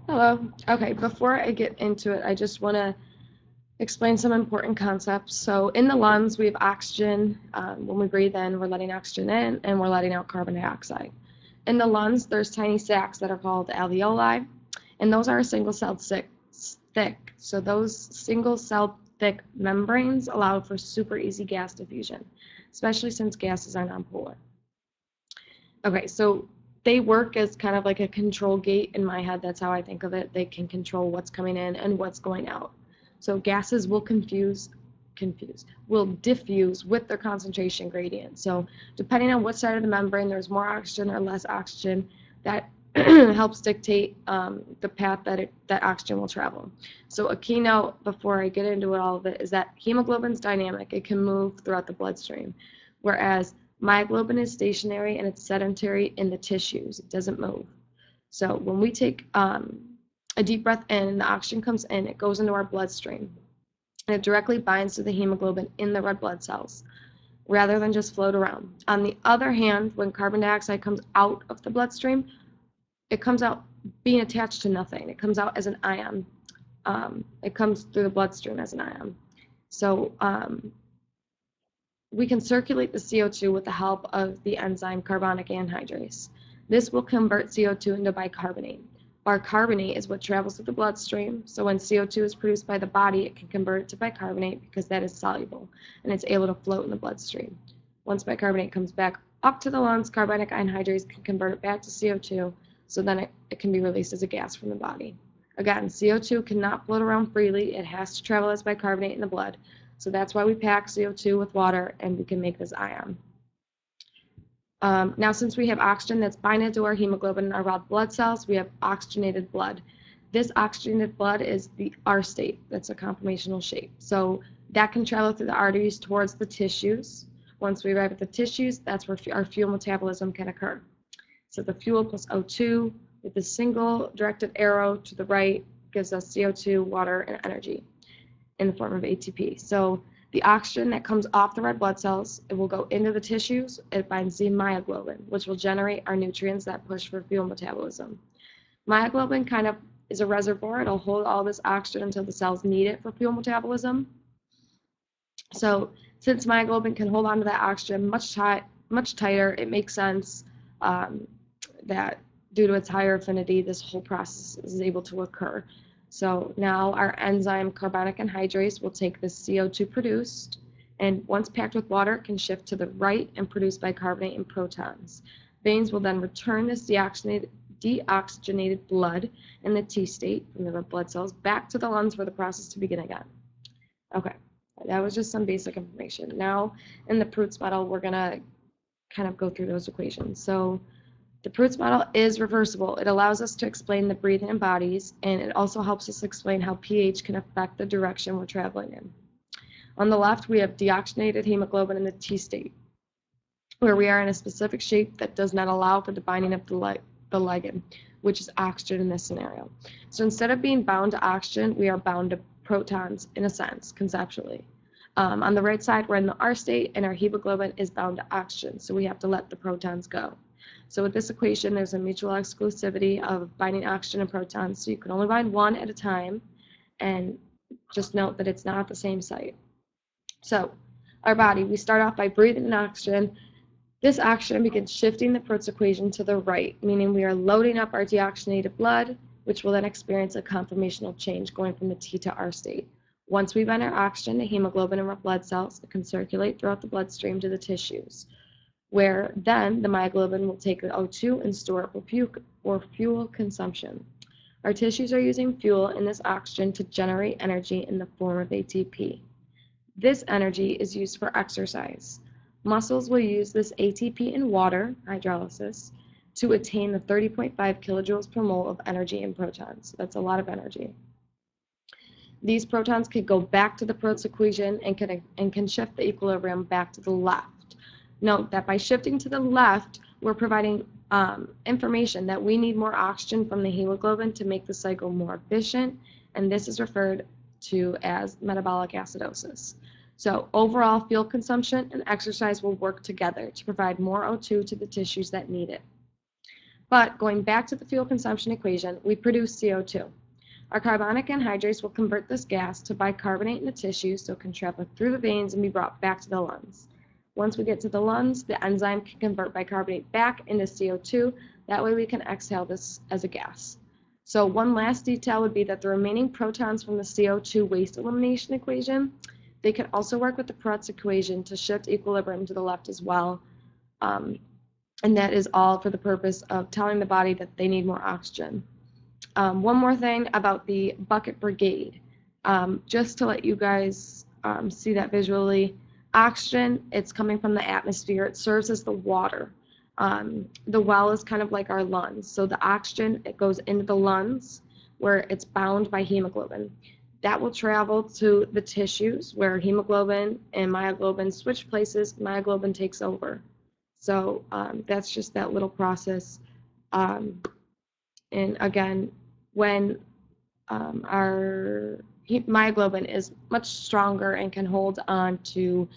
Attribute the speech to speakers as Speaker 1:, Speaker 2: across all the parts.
Speaker 1: Hello. Okay, before I get into it, I just want to explain some important concepts. So, in the lungs, we have oxygen. When we breathe in, we're letting oxygen in and we're letting out carbon dioxide. In the lungs, there's tiny sacs that are called alveoli, and those are single-celled thick. So, those single-celled thick membranes allow for super easy gas diffusion, especially since gases are nonpolar. Okay, so they work as kind of like a control gate in my head. That's how I think of it. They can control what's coming in and what's going out. So gases will will diffuse with their concentration gradient. So depending on what side of the membrane there's more oxygen or less oxygen, that helps dictate the path that oxygen will travel. So a keynote before I get into all of it is that hemoglobin's dynamic. It can move throughout the bloodstream, whereas myoglobin is stationary and it's sedentary in the tissues. It doesn't move. So when we take a deep breath in and the oxygen comes in, it goes into our bloodstream and it directly binds to the hemoglobin in the red blood cells rather than just float around. On the other hand, when carbon dioxide comes out of the bloodstream, it comes out being attached to nothing. It comes out as an ion. It comes through the bloodstream as an ion. So we can circulate the CO2 with the help of the enzyme carbonic anhydrase. This will convert CO2 into bicarbonate. Bicarbonate is what travels through the bloodstream, so when CO2 is produced by the body, it can convert it to bicarbonate because that is soluble and it's able to float in the bloodstream. Once bicarbonate comes back up to the lungs, carbonic anhydrase can convert it back to CO2, so then it can be released as a gas from the body. Again, CO2 cannot float around freely, it has to travel as bicarbonate in the blood. So that's why we pack CO2 with water and we can make this ion. Now, since we have oxygen that's binding to our hemoglobin in our red blood cells, we have oxygenated blood. This oxygenated blood is the R state. That's a conformational shape. So that can travel through the arteries towards the tissues. Once we arrive at the tissues, that's where our fuel metabolism can occur. So the fuel plus O2 with a single directed arrow to the right gives us CO2, water, and energy in the form of ATP. So the oxygen that comes off the red blood cells, it will go into the tissues. It binds the myoglobin, which will generate our nutrients that push for fuel metabolism. Myoglobin kind of is a reservoir. It'll hold all this oxygen until the cells need it for fuel metabolism. So since myoglobin can hold on to that oxygen much tighter, it makes sense that due to its higher affinity, this whole process is able to occur. So now our enzyme carbonic anhydrase will take the CO2 produced, and once packed with water, it can shift to the right and produce bicarbonate and protons. Veins will then return this deoxygenated blood in the T state from the red blood cells back to the lungs for the process to begin again. Okay, that was just some basic information. Now, in the Proust model, we're going to kind of go through those equations. So the Proust model is reversible. It allows us to explain the breathing in bodies, and it also helps us explain how pH can affect the direction we're traveling in. On the left, we have deoxygenated hemoglobin in the T state, where we are in a specific shape that does not allow for the binding of the ligand, which is oxygen in this scenario. So instead of being bound to oxygen, we are bound to protons in a sense, conceptually. On the right side, we're in the R state, and our hemoglobin is bound to oxygen, so we have to let the protons go. So with this equation, there's a mutual exclusivity of binding oxygen and protons, so you can only bind one at a time, and just note that it's not at the same site. So our body, we start off by breathing in oxygen. This oxygen begins shifting the Proust equation to the right, meaning we are loading up our deoxygenated blood, which will then experience a conformational change going from the T to R state. Once we bind our oxygen to hemoglobin in our blood cells, it can circulate throughout the bloodstream to the tissues, where then the myoglobin will take the O2 and store it for fuel consumption. Our tissues are using fuel in this oxygen to generate energy in the form of ATP. This energy is used for exercise. Muscles will use this ATP in water, hydrolysis, to attain the 30.5 kilojoules per mole of energy in protons. That's a lot of energy. These protons can go back to the Proust equation and can shift the equilibrium back to the left. Note that by shifting to the left, we're providing information that we need more oxygen from the hemoglobin to make the cycle more efficient, and this is referred to as metabolic acidosis. So overall, fuel consumption and exercise will work together to provide more O2 to the tissues that need it. But going back to the fuel consumption equation, we produce CO2. Our carbonic anhydrase will convert this gas to bicarbonate in the tissue so it can travel through the veins and be brought back to the lungs. Once we get to the lungs, the enzyme can convert bicarbonate back into CO2. That way we can exhale this as a gas. So one last detail would be that the remaining protons from the CO2 waste elimination equation, they can also work with the Perot's equation to shift equilibrium to the left as well. And that is all for the purpose of telling the body that they need more oxygen. One more thing about the bucket brigade, just to let you guys see that visually. Oxygen, it's coming from the atmosphere. It serves as the water. The well is kind of like our lungs. So the oxygen, it goes into the lungs where it's bound by hemoglobin. That will travel to the tissues where hemoglobin and myoglobin switch places. Myoglobin takes over. So that's just that little process. And again, when our myoglobin is much stronger and can hold on to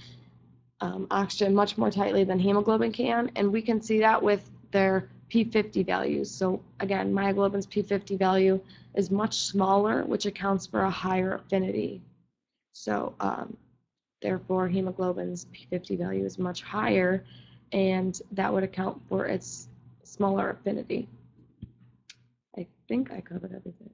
Speaker 1: oxygen much more tightly than hemoglobin can, and we can see that with their P50 values. So again, myoglobin's P50 value is much smaller, which accounts for a higher affinity. So therefore, hemoglobin's P50 value is much higher, and that would account for its smaller affinity. I think I covered everything.